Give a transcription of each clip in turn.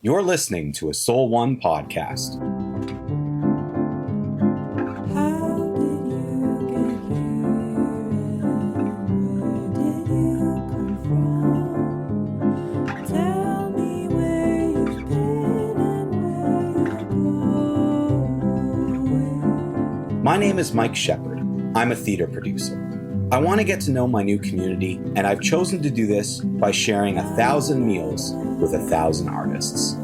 You're listening to a Soul One podcast. My name is Mike Shepard. I'm a theater producer. I want to get to know my new community, and I've chosen to do this by sharing 1,000 meals with 1,000 artists.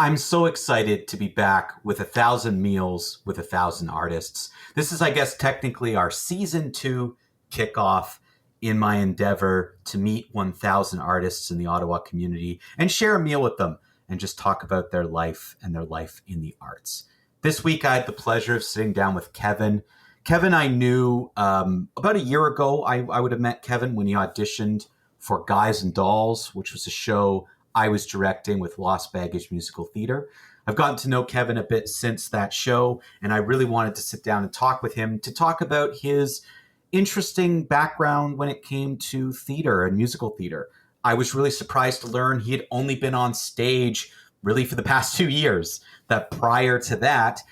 I'm so excited to be back with 1,000 meals with 1,000 artists. This is, I guess, technically our season 2 kickoff in my endeavor to meet 1,000 artists in the Ottawa community and share a meal with them and just talk about their life and their life in the arts. This week, I had the pleasure of sitting down with Kevin. Kevin, I knew about a year ago. I would have met Kevin when he auditioned for Guys and Dolls, which was a show I was directing with Lost Baggage Musical Theater. I've gotten to know Kevin a bit since that show, and I really wanted to sit down and talk with him to talk about his interesting background when it came to theater and musical theater. I was really surprised to learn he had only been on stage really for the past 2 years, that prior to that,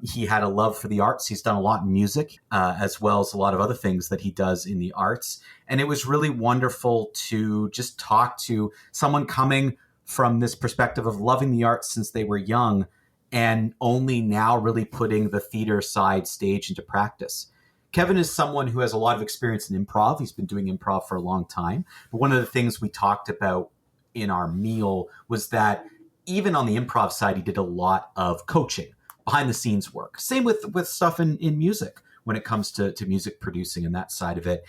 he had a love for the arts. He's done a lot in music, as well as a lot of other things that he does in the arts. And it was really wonderful to just talk to someone coming from this perspective of loving the arts since they were young and only now really putting the theater side stage into practice. Kevin is someone who has a lot of experience in improv. He's been doing improv for a long time. But one of the things we talked about in our meal was that even on the improv side, he did a lot of coaching, behind the scenes work. Same with stuff in music when it comes to music producing and that side of it.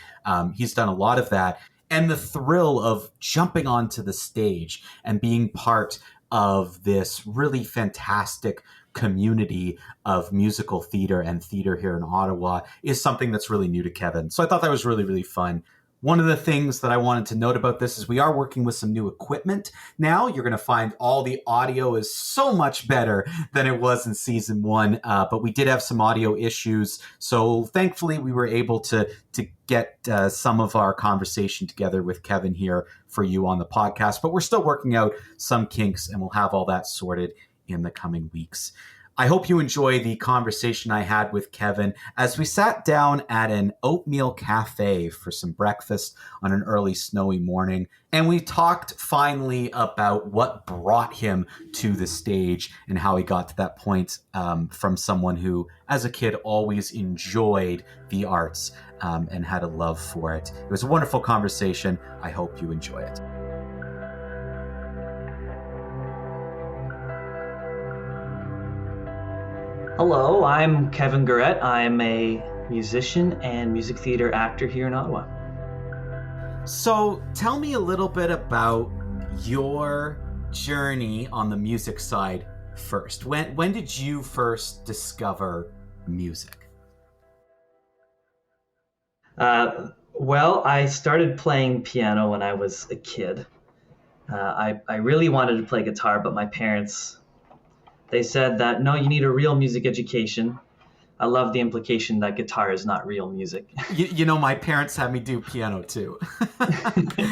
He's done a lot of that. And the thrill of jumping onto the stage and being part of this really fantastic community of musical theater and theater here in Ottawa is something that's really new to Kevin. So I thought that was really, really fun. One of the things that I wanted to note about this is we are working with some new equipment now. You're going to find all the audio is so much better than it was in season 1, but we did have some audio issues. So thankfully, we were able to get some of our conversation together with Kevin here for you on the podcast. But we're still working out some kinks, and we'll have all that sorted in the coming weeks. I hope you enjoy the conversation I had with Kevin as we sat down at an oatmeal cafe for some breakfast on an early snowy morning. And we talked finally about what brought him to the stage and how he got to that point from someone who, as a kid, always enjoyed the arts and had a love for it. It was a wonderful conversation. I hope you enjoy it. Hello, I'm Kevin Guerette. I'm a musician and music theater actor here in Ottawa. So tell me a little bit about your journey on the music side first. When did you first discover music? Well, I started playing piano when I was a kid. I really wanted to play guitar, but my parents, they said that, no, you need a real music education. I love the implication that guitar is not real music. You know, my parents had me do piano too.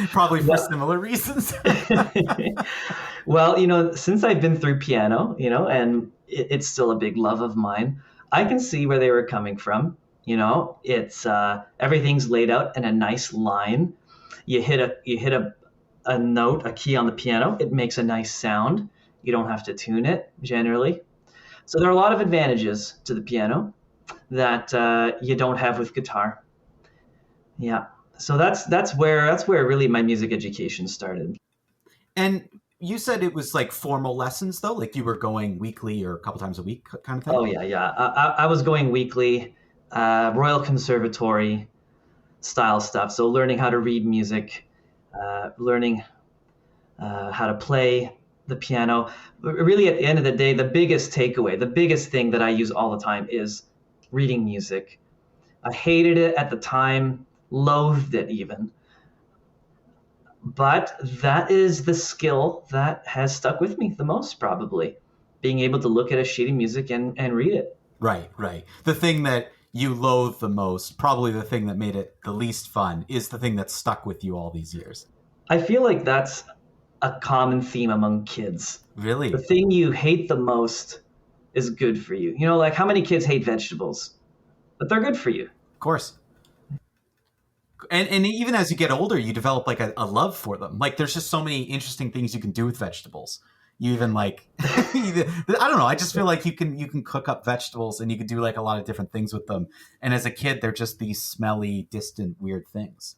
Probably for similar reasons. Well, since I've been through piano, and it's still a big love of mine, I can see where they were coming from. It's everything's laid out in a nice line. You hit a note, a key on the piano. It makes a nice sound. You don't have to tune it generally. So there are a lot of advantages to the piano that you don't have with guitar. Yeah. So that's where really my music education started. And you said it was like formal lessons though, like you were going weekly or a couple times a week kind of thing? Oh yeah. I was going weekly, Royal Conservatory style stuff. So learning how to read music, learning how to play the piano. But really, at the end of the day, the biggest takeaway, the biggest thing that I use all the time is reading music. I hated it at the time, loathed it even. But that is the skill that has stuck with me the most, probably. Being able to look at a sheet of music and read it. Right, right. The thing that you loathe the most, probably the thing that made it the least fun, is the thing that stuck with you all these years. I feel like that's a common theme among kids. Really? The thing you hate the most is good for you. You know, like how many kids hate vegetables? But they're good for you. Of course. And even as you get older, you develop like a love for them. Like there's just so many interesting things you can do with vegetables. You even like, I don't know. I just feel like you can cook up vegetables and you can do like a lot of different things with them. And as a kid, they're just these smelly, distant, weird things.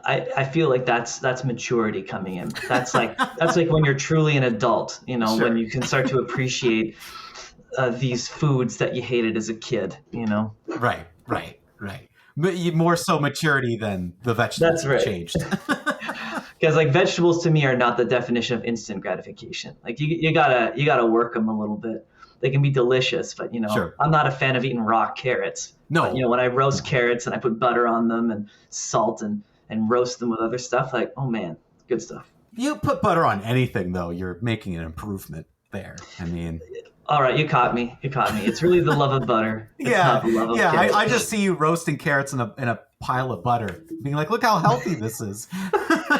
I feel like that's maturity coming in. That's like when you're truly an adult, you know, Sure. when you can start to appreciate these foods that you hated as a kid, you know. Right. More so maturity than the vegetables That's right. changed. Because like vegetables to me are not the definition of instant gratification. Like you gotta work them a little bit. They can be delicious, but you know, Sure. I'm not a fan of eating raw carrots. No. But, you know, when I roast carrots and I put butter on them and salt and roast them with other stuff, like, oh man, good stuff. You put butter on anything, though, you're making an improvement there. I mean, all right, you caught me. It's really the love of butter. It's not the love of carrots. I just see you roasting carrots in a pile of butter, being like, "Look how healthy this is."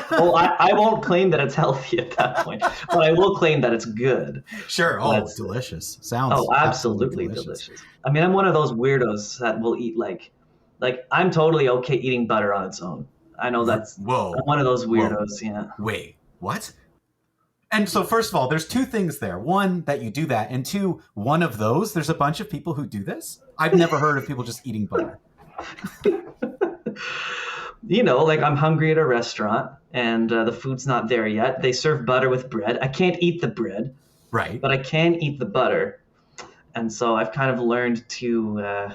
Well, I won't claim that it's healthy at that point, but I will claim that it's good. Sure. Oh, it's delicious. Sounds. Oh, absolutely delicious. I mean, I'm one of those weirdos that will eat like I'm totally okay eating butter on its own. I know that's Whoa. I'm one of those weirdos. Whoa. Yeah. Wait, what? And so, first of all, there's two things there. One, that you do that, and two, one of those, there's a bunch of people who do this. I've never heard of people just eating butter. You know, like I'm hungry at a restaurant and the food's not there yet. They serve butter with bread. I can't eat the bread, Right. but I can eat the butter. And so I've kind of learned to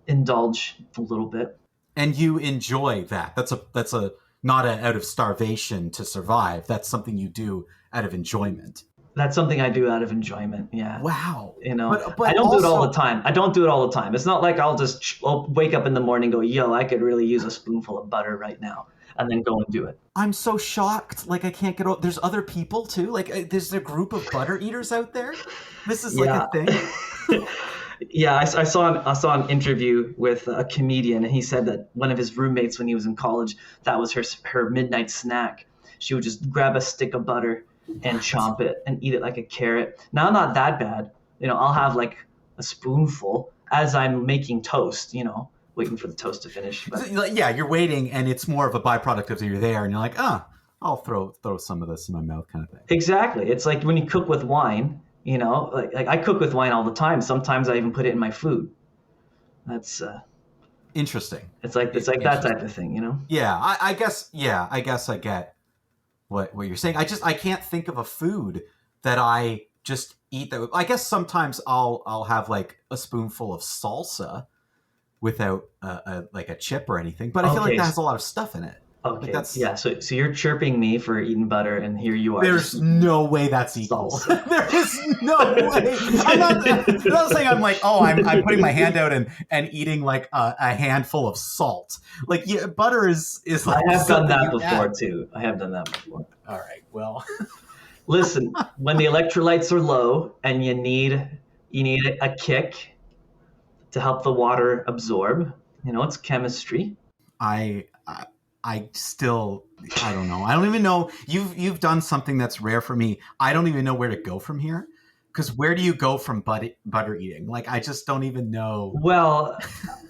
indulge a little bit. And you enjoy that. That's a not out of starvation to survive. That's something you do out of enjoyment. That's something I do out of enjoyment. Yeah. Wow. You know, but I don't also, do it all the time. It's not like I'll wake up in the morning and go, yo, I could really use a spoonful of butter right now, and then go and do it. I'm so shocked. Like, I can't get over. There's other people too. Like, there's a group of butter eaters out there. This is like a thing. Yeah, I saw an interview with a comedian, and he said that one of his roommates when he was in college, that was her midnight snack. She would just grab a stick of butter and chomp it and eat it like a carrot. Now, not that bad. You know, I'll have like a spoonful as I'm making toast, you know, waiting for the toast to finish. But, yeah, you're waiting, and it's more of a byproduct of you're there, and you're like, I'll throw some of this in my mouth, kind of thing. Exactly. It's like when you cook with wine, you know, like I cook with wine all the time. Sometimes I even put it in my food. That's interesting. It's like that type of thing, you know? Yeah, I guess I get what you're saying. I can't think of a food that I just eat that. I guess sometimes I'll have like a spoonful of salsa without like a chip or anything, but I feel like that has a lot of stuff in it. Okay. Like yeah. So you're chirping me for eating butter, and here you are. There's no way that's equal. There is no way. I'm not saying I'm like, I'm putting my hand out and eating like a handful of salt. Like, yeah, butter is like. I have done that before too. I have done that before. All right. Well. Listen, when the electrolytes are low and you need a kick to help the water absorb, you know, it's chemistry. I still, I don't know. I don't even know. You've done something that's rare for me. I don't even know where to go from here. Because where do you go from butter eating? Like, I just don't even know. Well,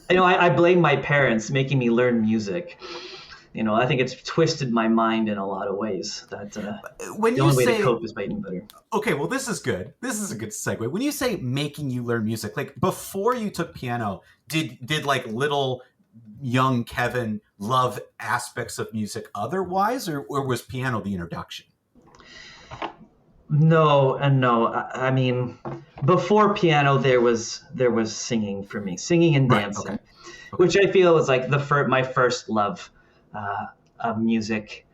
you know, I blame my parents making me learn music. You know, I think it's twisted my mind in a lot of ways. That when the only way to cope is by eating butter. Okay, well, this is good. This is a good segue. When you say making you learn music, like before you took piano, did like little young Kevin love aspects of music otherwise, or was piano the introduction? No and no. I mean, before piano, there was singing for me, singing and dancing, okay. Which I feel is like my first love of music.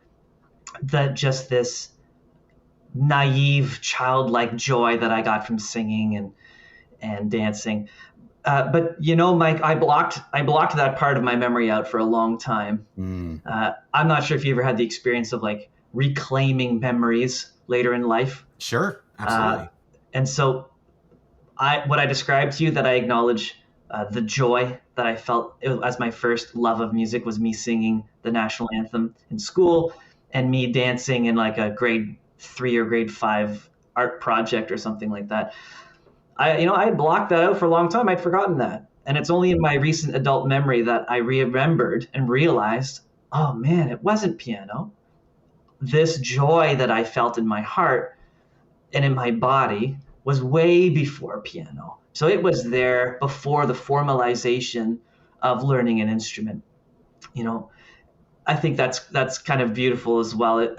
just this naive, childlike joy that I got from singing and dancing. But Mike, I blocked that part of my memory out for a long time. Mm. I'm not sure if you ever had the experience of like reclaiming memories later in life. Sure, absolutely. And so what I described to you, that I acknowledge the joy that I felt as my first love of music was me singing the national anthem in school and me dancing in like a grade 3 or grade 5 art project or something like that. I had blocked that out for a long time. I'd forgotten that. And it's only in my recent adult memory that I remembered and realized, oh man, it wasn't piano. This joy that I felt in my heart and in my body was way before piano. So it was there before the formalization of learning an instrument. You know, I think that's kind of beautiful as well,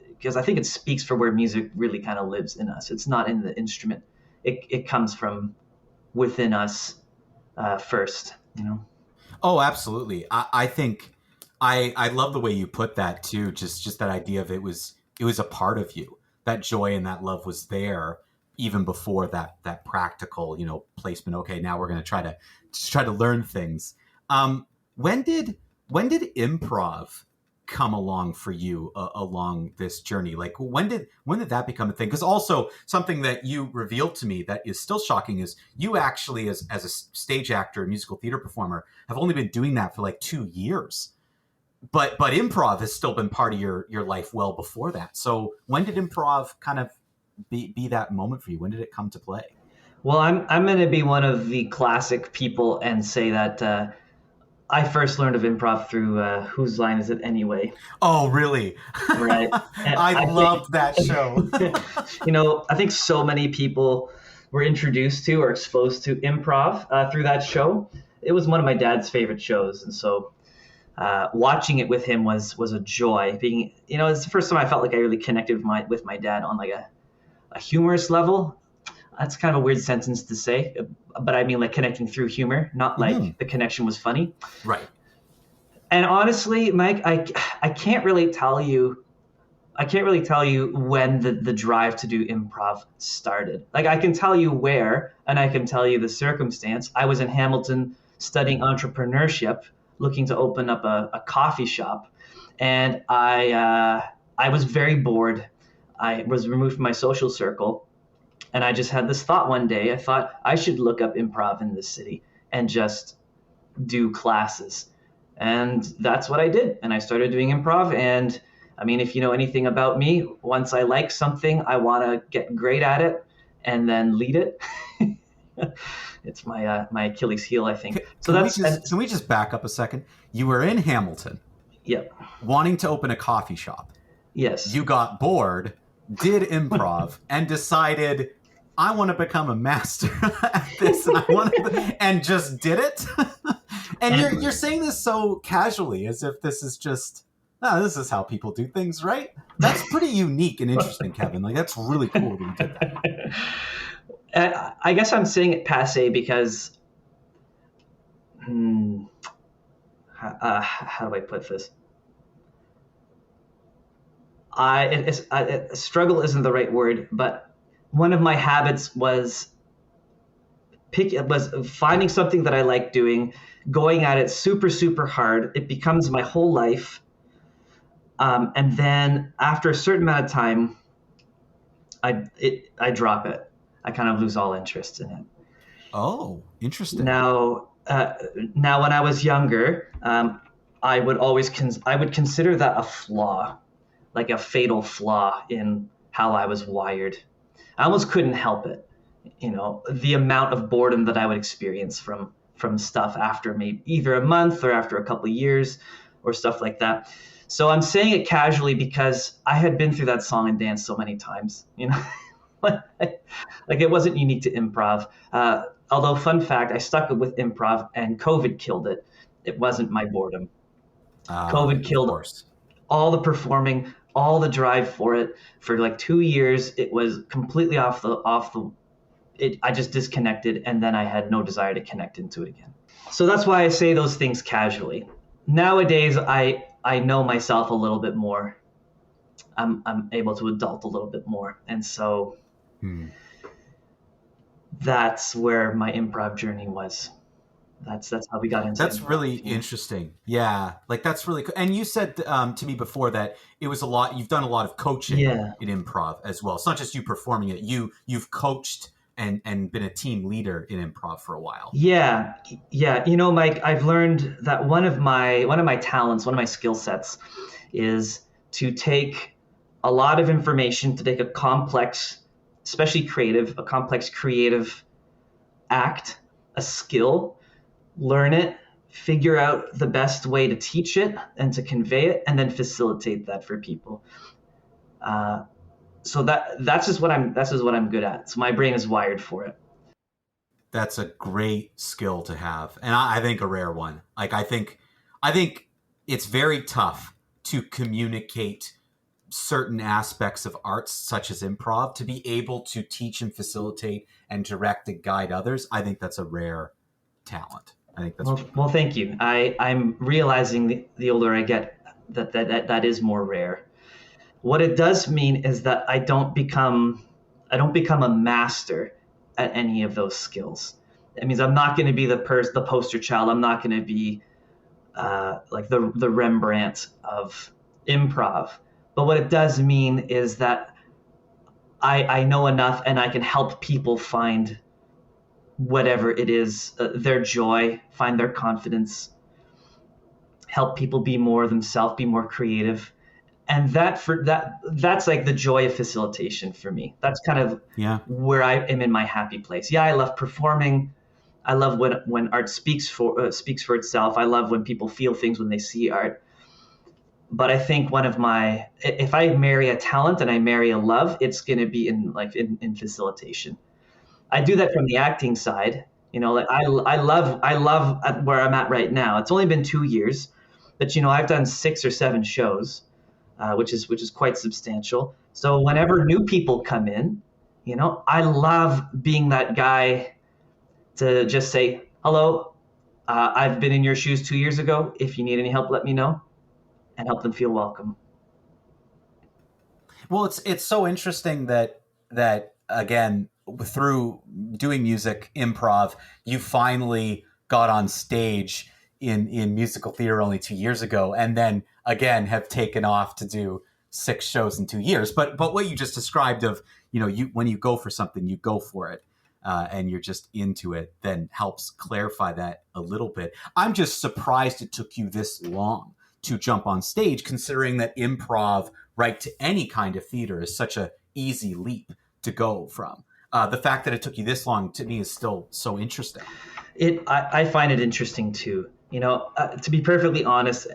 because I think it speaks for where music really kind of lives in us. It's not in the instrument. It comes from within us first. Oh, absolutely. I think I love the way you put that too. Just that idea of it was a part of you. That joy and that love was there even before that practical, placement. Okay, now we're going to try to learn things. When did improv come along for you along this journey? Like when did that become a thing? Because also something that you revealed to me that is still shocking is you actually as a stage actor, musical theater performer, have only been doing that for like 2 years. But improv has still been part of your life well before that. So when did improv kind of be that moment for you? When did it come to play? Well, I'm going to be one of the classic people and say that I first learned of improv through Whose Line Is It Anyway? Oh, really? Right. I loved that show. I think so many people were introduced to or exposed to improv through that show. It was one of my dad's favorite shows, and so watching it with him was a joy. It's the first time I felt like I really connected with my dad on like a humorous level. That's kind of a weird sentence to say, but I mean like connecting through humor, not like the connection was funny. Right. And honestly, Mike, I can't really tell you when the drive to do improv started. Like I can tell you where, and I can tell you the circumstance. I was in Hamilton studying entrepreneurship, looking to open up a coffee shop, and I was very bored. I was removed from my social circle. And I just had this thought one day. I thought I should look up improv in this city and just do classes. And that's what I did. And I started doing improv. And I mean, if you know anything about me, once I like something, I want to get great at it and then lead it. It's my Achilles heel, I think. Can we just back up a second? You were in Hamilton. Yep. Wanting to open a coffee shop. Yes. You got bored, did improv, and decided, I want to become a master at this, and just did it. And you're saying this so casually, as if this is just, this is how people do things, right? That's pretty unique and interesting, Kevin. Like that's really cool that you did that. I guess I'm saying it passe because, how do I put this? Struggle isn't the right word, but one of my habits was finding something that I like doing, going at it super, super hard. It becomes my whole life. And then after a certain amount of time, I drop it. I kind of lose all interest in it. Oh, interesting. Now when I was younger, I would consider that a flaw, like a fatal flaw in how I was wired. I almost couldn't help it. The amount of boredom that I would experience from stuff after maybe either a month or after a couple of years or stuff like that. So I'm saying it casually because I had been through that song and dance so many times, like it wasn't unique to improv. Although fun fact, I stuck with improv and COVID killed it. It wasn't my boredom. COVID killed all the performing, all the drive for it. For like 2 years, it was completely off the. I just disconnected, and then I had no desire to connect into it again. So that's why I say those things casually. Nowadays, I know myself a little bit more, I'm able to adult a little bit more. And so Hmm. that's where my improv journey was. That's how we got into That's improv. really Yeah. interesting. Yeah, like that's really cool. And you said to me before that it was a lot. You've done a lot of coaching Yeah. in improv as well. It's not just you performing it. You've coached and been a team leader in improv for a while. Yeah. Yeah. Mike, I've learned that one of my talents, one of my skill sets is to take a lot of information, to take a complex, especially creative, a complex creative act, a skill, learn it, figure out the best way to teach it and to convey it, and then facilitate that for people. Uh, so that's just what I'm good at. So my brain is wired for it. That's a great skill to have, and I think a rare one. Like I think it's very tough to communicate certain aspects of arts such as improv to be able to teach and facilitate and direct and guide others. I think that's a rare talent. I think that's really Well, cool. thank you. I'm realizing the older I get that is more rare. What it does mean is that I don't become a master at any of those skills. It means I'm not going to be the poster child. I'm not going to be like the Rembrandt of improv. But what it does mean is that I know enough and I can help people find whatever it is, their joy, find their confidence, help people be more themselves, be more creative. And that's like the joy of facilitation for me. That's kind of Yeah. where I am in my happy place. Yeah, I love performing. I love when art speaks for itself. I love when people feel things when they see art. But I think if I marry a talent and I marry a love, it's going to be in facilitation. I do that from the acting side. Like I love where I'm at right now. It's only been 2 years, but I've done 6 or 7 shows, which is quite substantial. So whenever new people come in, I love being that guy to just say hello. I've been in your shoes 2 years ago. If you need any help, let me know, and help them feel welcome. Well, it's so interesting that again through doing music improv, you finally got on stage in musical theater only 2 years ago, and then again have taken off to do 6 shows in 2 years. But what you just described of you when you go for something, you go for it. And you're just into it, then helps clarify that a little bit. I'm just surprised it took you this long to jump on stage, considering that improv, right, to any kind of theater is such a easy leap to go from. The fact that it took you this long to me is still so interesting. I find it interesting too. To be perfectly honest,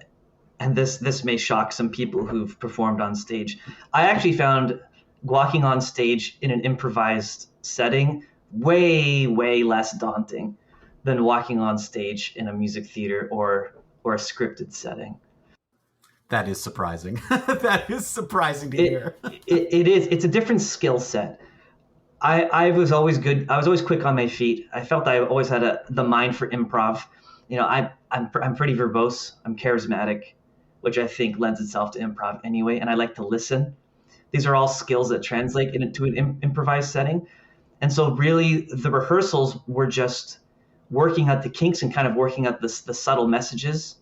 and this may shock some people who've performed on stage. I actually found walking on stage in an improvised setting way less daunting than walking on stage in a music theater or a scripted setting. That is surprising. That is surprising to It, hear. it is. It's a different skill set. I was always good. I was always quick on my feet. I felt I always had the mind for improv. I'm pretty verbose. I'm charismatic, which I think lends itself to improv anyway. And I like to listen. These are all skills that translate into an improvised setting. And so really the rehearsals were just working out the kinks and kind of working out the subtle messages.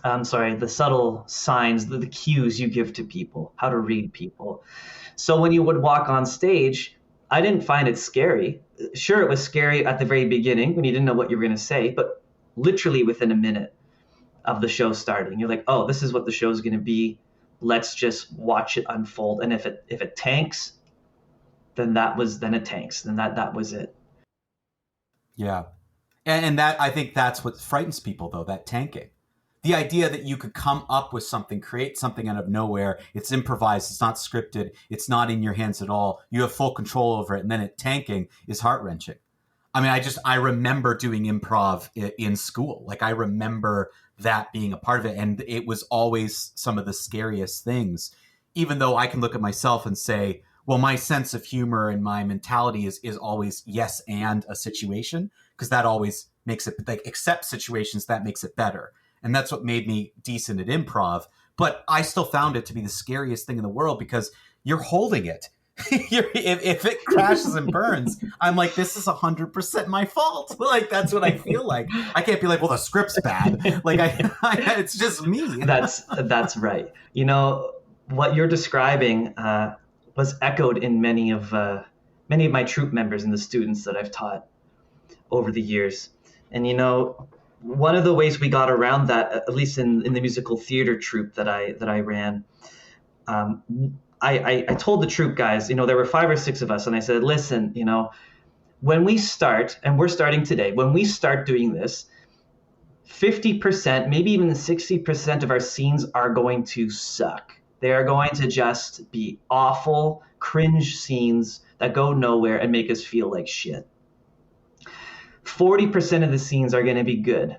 I'm sorry, the subtle signs, the cues you give to people, how to read people. So when you would walk on stage, I didn't find it scary. Sure, it was scary at the very beginning when you didn't know what you were going to say, but literally within a minute of the show starting, you're like, oh, this is what the show's going to be. Let's just watch it unfold. And if it tanks, then it tanks. Then that was it. Yeah. And that I think that's what frightens people though, that tanking. The idea that you could come up with something, create something out of nowhere, it's improvised, it's not scripted, it's not in your hands at all. You have full control over it, and then it tanking is heart-wrenching. I mean, I remember doing improv in school. Like I remember that being a part of it, and it was always some of the scariest things. Even though I can look at myself and say, well, my sense of humor and my mentality is always yes and a situation, because that always makes it like accept situations, that makes it better. And that's what made me decent at improv. But I still found it to be the scariest thing in the world because you're holding it. If it crashes and burns, I'm like, this is 100% my fault. Like, that's what I feel like. I can't be like, well, the script's bad. Like, it's just me. That's right. You know, what you're describing was echoed in many of my troupe members and the students that I've taught over the years. And you know, one of the ways we got around that, at least in the musical theater troupe that I ran, I told the troupe guys, you know, there were 5 or 6 of us, and I said, listen, you know, when we start, and we're starting today, when we start doing this, 50%, maybe even 60% of our scenes are going to suck. They are going to just be awful, cringe scenes that go nowhere and make us feel like shit. 40% of the scenes are going to be good.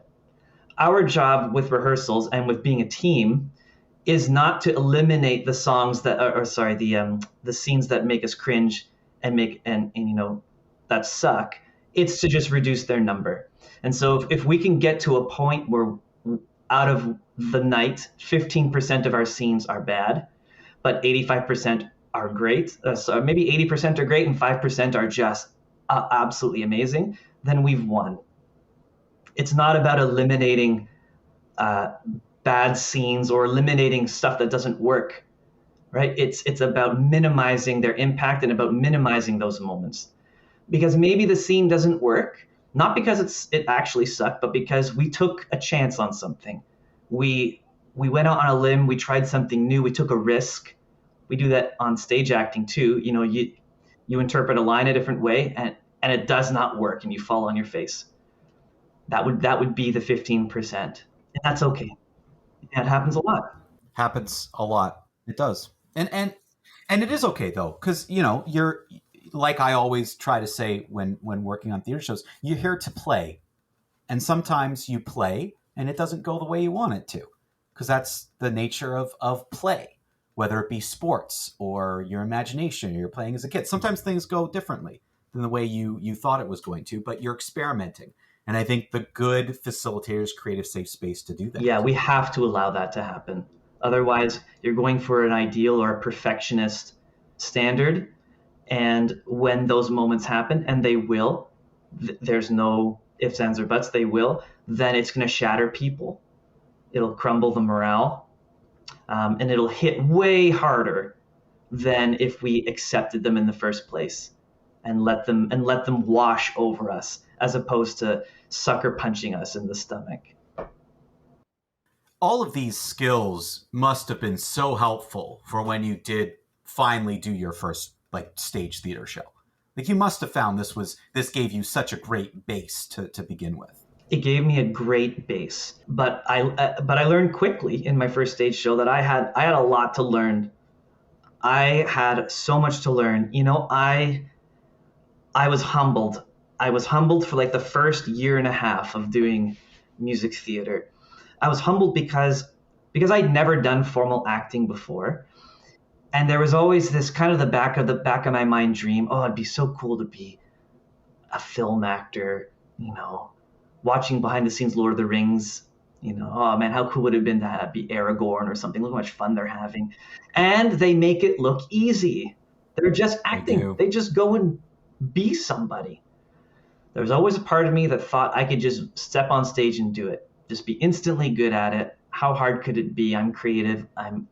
Our job with rehearsals and with being a team is not to eliminate the songs that the scenes that make us cringe and you know, that suck. It's to just reduce their number. And so if we can get to a point where out of the night, 15% of our scenes are bad, but 85% are great, so maybe 80% are great and 5% are just absolutely amazing, then we've won. It's not about eliminating bad scenes or eliminating stuff that doesn't work, right? It's about minimizing their impact and about minimizing those moments. Because maybe the scene doesn't work, not because it actually sucked, but because we took a chance on something. We went out on a limb, we tried something new, we took a risk. We do that on stage acting too. You know, you interpret a line a different way and it does not work and you fall on your face. That would be the 15%. And that's okay. It happens a lot. Happens a lot. It does. And it is okay though, because you know, you're like I always try to say when working on theater shows, you're here to play. And sometimes you play and it doesn't go the way you want it to. Because that's the nature of play, whether it be sports or your imagination, or you're playing as a kid. Sometimes things go differently than the way you thought it was going to, but you're experimenting. And I think the good facilitators create a safe space to do that. Yeah, we have to allow that to happen. Otherwise, you're going for an ideal or a perfectionist standard. And when those moments happen, and they will, there's no ifs, ands, or buts, they will, then it's going to shatter people. It'll crumble the morale. And it'll hit way harder than if we accepted them in the first place and let them wash over us, as opposed to sucker punching us in the stomach. All of these skills must have been so helpful for when you did finally do your first like stage theater show. Like you must have found this gave you such a great base to begin with. It gave me a great base, but I learned quickly in my first stage show that I had a lot to learn. I had so much to learn. You know, I was humbled. I was humbled for like the first year and a half of doing music theater. I was humbled because I'd never done formal acting before. And there was always this kind of the back of my mind dream, oh, it'd be so cool to be a film actor, you know, watching behind the scenes Lord of the Rings, you know, oh man, how cool would it have been to be Aragorn or something? Look how much fun they're having. And they make it look easy. They're just acting. They just go and be somebody. There was always a part of me that thought I could just step on stage and do it. Just be instantly good at it. How hard could it be? I'm creative. I'm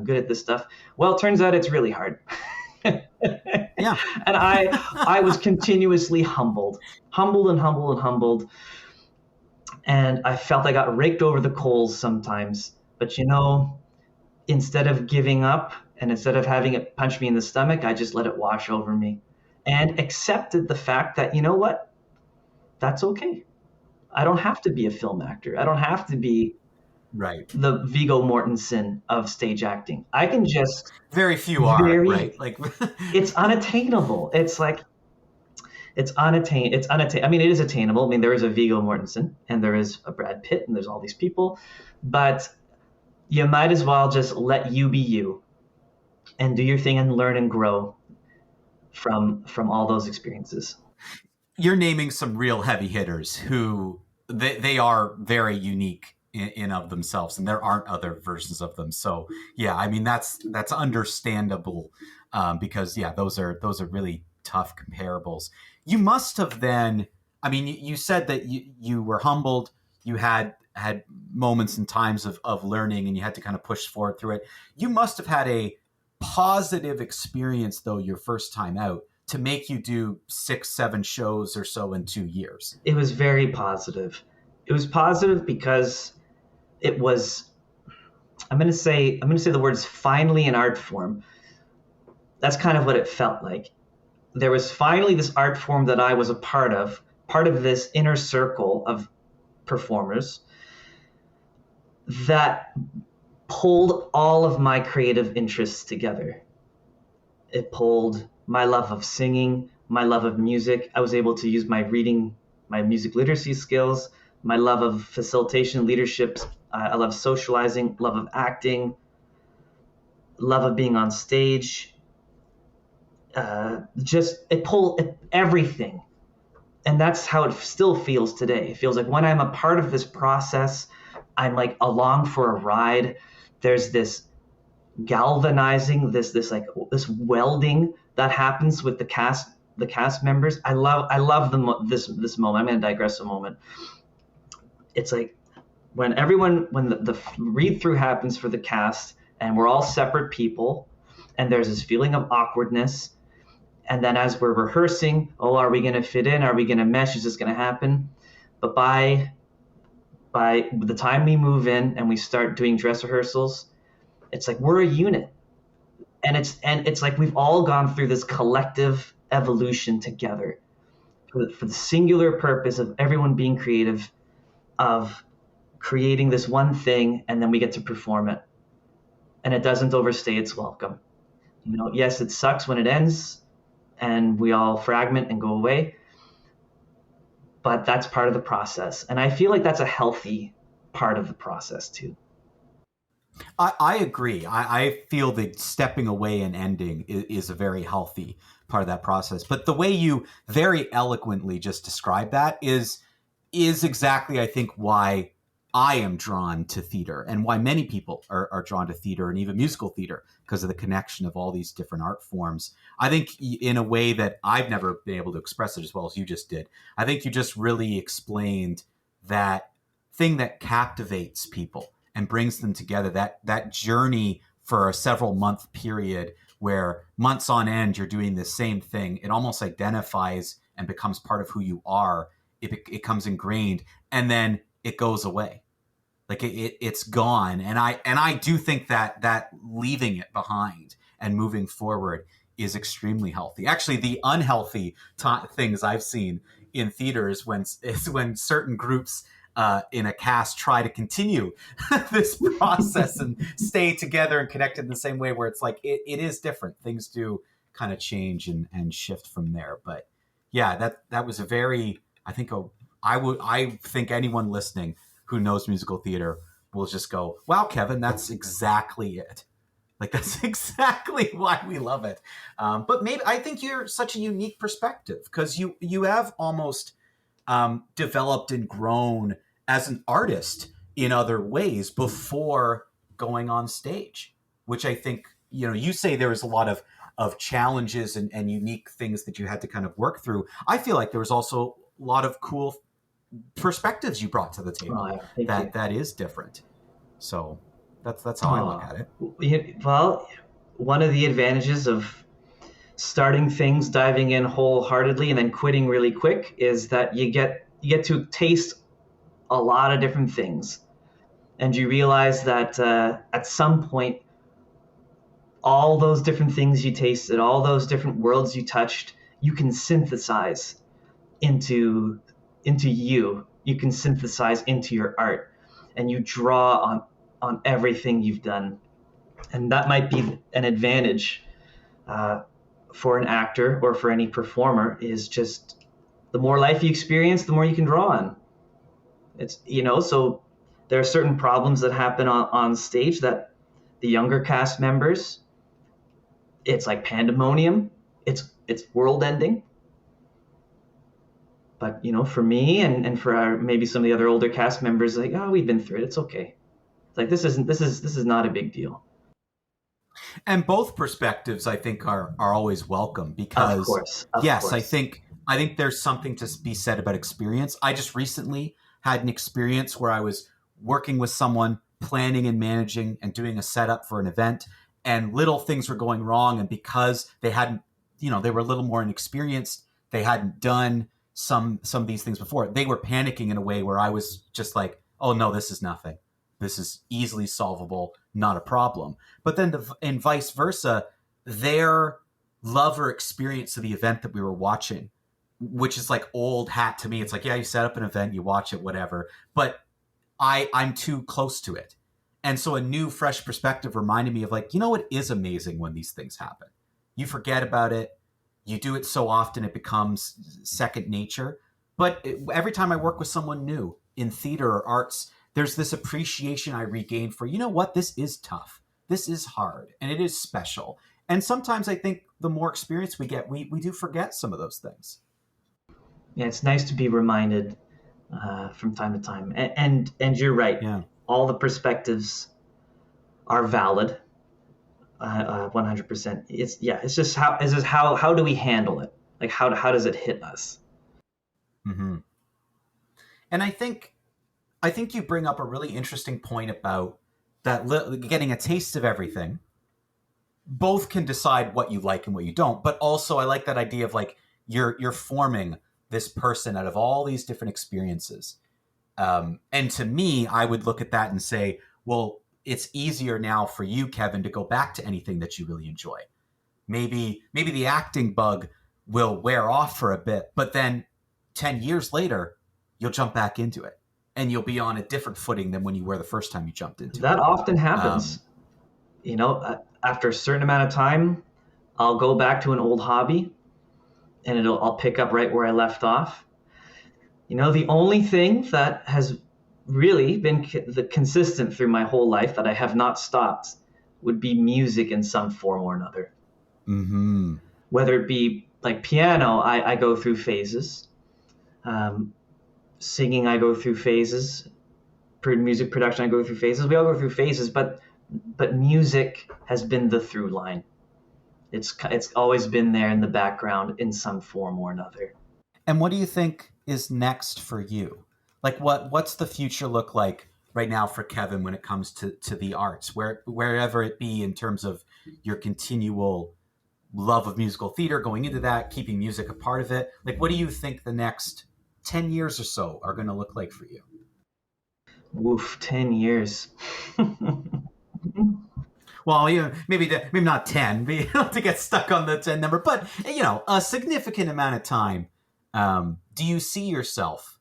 good at this stuff. Well, it turns out it's really hard. Yeah. And I was continuously humbled. And I felt I got raked over the coals sometimes. But you know, instead of giving up and instead of having it punch me in the stomach, I just let it wash over me and accepted the fact that, you know what? That's okay. I don't have to be a film actor. I don't have to be the Viggo Mortensen of stage acting. I can just... Very few are, right? Like it's unattainable. It's like, it's unattainable. I mean, it is attainable. I mean, there is a Viggo Mortensen and there is a Brad Pitt and there's all these people, but you might as well just let you be you and do your thing and learn and grow from all those experiences. You're naming some real heavy hitters who they are very unique in of themselves, and there aren't other versions of them. So yeah, I mean that's understandable, because yeah, those are really tough comparables. You must have then. I mean, you said that you were humbled. You had moments and times of learning, and you had to kind of push forward through it. You must have had a positive experience though your first time out to make you do 6, 7 shows or so in 2 years. It was very positive. It was positive because it was, I'm going to say the words finally an art form. That's kind of what it felt like. There was finally this art form that I was a part of this inner circle of performers that pulled all of my creative interests together. It pulled my love of singing, my love of music. I was able to use my reading, my music literacy skills, my love of facilitation, leadership. I love socializing, love of acting, love of being on stage. Just it pulled everything. And that's how it still feels today. It feels like when I'm a part of this process, I'm like along for a ride. There's this galvanizing, this welding that happens with the cast members. I love this moment. I'm going to digress a moment. It's like when the read through happens for the cast, and we're all separate people, and there's this feeling of awkwardness. And then as we're rehearsing, oh, are we going to fit in? Are we going to mesh? Is this going to happen? But by the time we move in and we start doing dress rehearsals, it's like we're a unit. And it's like we've all gone through this collective evolution together for the singular purpose of everyone being creative, of creating this one thing, and then we get to perform it. And it doesn't overstay its welcome. Yes, it sucks when it ends and we all fragment and go away, but that's part of the process. And I feel like that's a healthy part of the process too. I agree. I feel that stepping away and ending is a very healthy part of that process. But the way you very eloquently just described that is exactly, I think, why I am drawn to theater, and why many people are drawn to theater and even musical theater, because of the connection of all these different art forms. I think in a way that I've never been able to express it as well as you just did. I think you just really explained that thing that captivates people and brings them together, that journey for a several month period where months on end you're doing the same thing. It almost identifies and becomes part of who you are. It becomes ingrained, and then it goes away. Like it's gone. And I do think that leaving it behind and moving forward is extremely healthy. Actually, the unhealthy things I've seen in theater is when certain groups in a cast try to continue this process and stay together and connected in the same way, where it's like it is different. Things do kind of change and shift from there. But yeah, that was a very, I think anyone listening who knows musical theater will just go, wow, Kevin, that's exactly it. Like, that's exactly why we love it. But maybe I think you're such a unique perspective, because you have almost developed and grown as an artist in other ways before going on stage, which I think, you say there was a lot of challenges and unique things that you had to kind of work through. I feel like there was also a lot of cool perspectives you brought to the table that is different. So that's how I look at it. Well, one of the advantages of starting things, diving in wholeheartedly, and then quitting really quick is that you get to taste a lot of different things, and you realize that at some point, all those different things you tasted, all those different worlds you touched, you can synthesize into you. You can synthesize into your art, and you draw on everything you've done. And that might be an advantage for an actor or for any performer, is just the more life you experience, the more you can draw on. It's, so there are certain problems that happen on stage that the younger cast members, it's like pandemonium. It's world ending. But for me and for maybe some of the other older cast members, like, oh, we've been through it. It's okay. Like this is not a big deal. And both perspectives, I think, are always welcome Of because, course, of yes, I course. think I think there's something to be said about experience. I just recently had an experience where I was working with someone, planning and managing and doing a setup for an event, and little things were going wrong. And because they hadn't, they were a little more inexperienced, they hadn't done some of these things before. They were panicking in a way where I was just like, "Oh no, this is nothing. This is easily solvable, not a problem." But then, and vice versa, their love or experience of the event that we were watching, which is like old hat to me. It's like, yeah, you set up an event, you watch it, whatever. But I'm too close to it. And so a new, fresh perspective reminded me of like, it is amazing when these things happen. You forget about it. You do it so often, it becomes second nature. But every time I work with someone new in theater or arts, there's this appreciation I regain for, what, this is tough. This is hard and it is special. And sometimes I think the more experience we get, we do forget some of those things. Yeah, it's nice to be reminded from time to time. And you're right. Yeah. All the perspectives are valid. 100%. It's just how do we handle it? Like how does it hit us? Mm-hmm. And I think you bring up a really interesting point about that getting a taste of everything. Both can decide what you like and what you don't, but also I like that idea of like you're forming this person out of all these different experiences. And to me, I would look at that and say, well, it's easier now for you, Kevin, to go back to anything that you really enjoy. Maybe the acting bug will wear off for a bit, but then 10 years later, you'll jump back into it and you'll be on a different footing than when you were the first time you jumped into it. That often happens. Um, After a certain amount of time, I'll go back to an old hobby, and I'll pick up right where I left off. The only thing that has really been the consistent through my whole life that I have not stopped would be music in some form or another. mm-hmm. Whether it be like piano, I go through phases. Um, Singing, I go through phases. Music production, I go through phases. We all go through phases, but music has been the through line. It's always been there in the background in some form or another. And what do you think is next for you? Like what's the future look like right now for Kevin when it comes to the arts, wherever it be in terms of your continual love of musical theater, going into that, keeping music a part of it? Like, what do you think the next 10 years or so are going to look like for you? Woof, 10 years. Well, maybe not 10, to get stuck on the 10 number, but a significant amount of time. Do you see yourself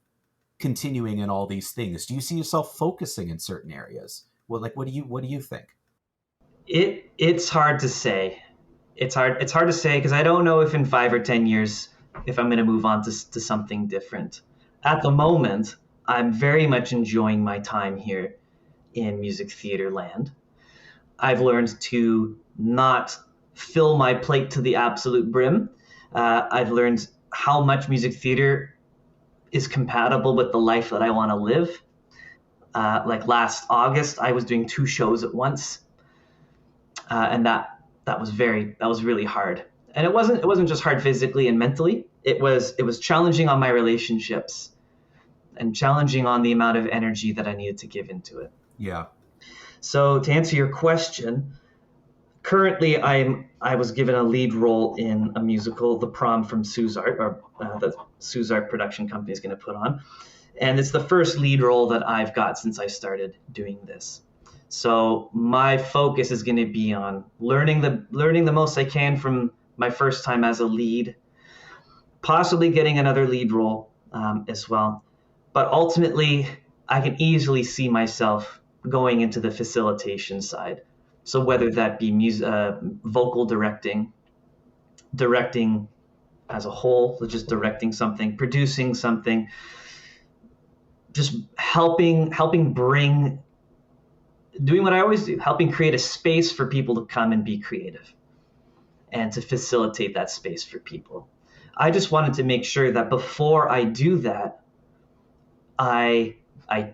continuing in all these things? Do you see yourself focusing in certain areas? Well, like, what do you think? It's hard to say. It's hard to say because I don't know if in 5 or 10 years if I'm going to move on to something different. At the moment, I'm very much enjoying my time here in music theater land. I've learned to not fill my plate to the absolute brim. I've learned how much music theater is compatible with the life that I want to live. Like last August, I was doing 2 shows at once, and that was really hard. And it wasn't just hard physically and mentally. It was challenging on my relationships and challenging on the amount of energy that I needed to give into it. Yeah. So to answer your question, currently I was given a lead role in a musical, The Prom from Suzart, or the Suzart production company is going to put on, and it's the first lead role that I've got since I started doing this. So my focus is going to be on learning the most I can from my first time as a lead, possibly getting another lead role as well. But ultimately, I can easily see myself going into the facilitation side. So whether that be vocal directing as a whole, just directing something, producing something, just helping bring, doing what I always do, helping create a space for people to come and be creative and to facilitate that space for people. I just wanted to make sure that before I do that, I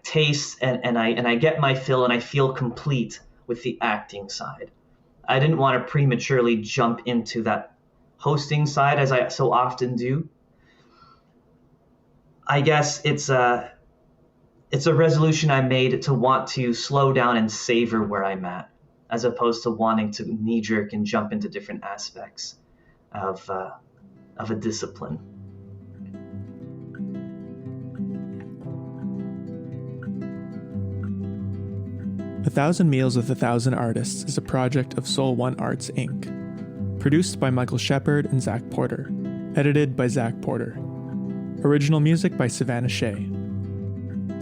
taste and I get my fill and I feel complete with the acting side. I didn't want to prematurely jump into that hosting side as I so often do. I guess it's a resolution I made to want to slow down and savor where I'm at, as opposed to wanting to knee jerk and jump into different aspects of a discipline. A Thousand Meals with a Thousand Artists is a project of Soul One Arts, Inc. Produced by Michael Shepard and Zach Porter. Edited by Zach Porter. Original music by Savannah Shea.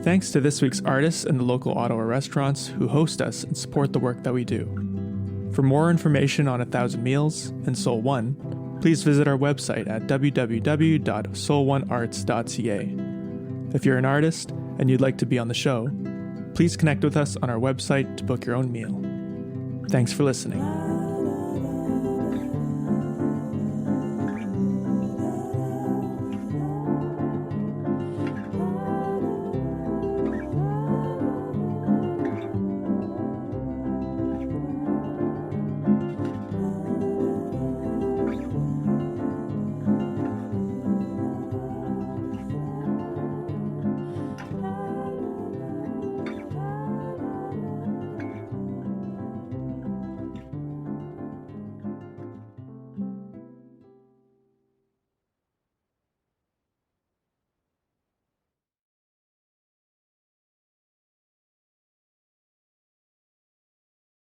Thanks to this week's artists and the local Ottawa restaurants who host us and support the work that we do. For more information on A Thousand Meals and Soul One, please visit our website at www.soulonearts.ca. If you're an artist and you'd like to be on the show, please connect with us on our website to book your own meal. Thanks for listening.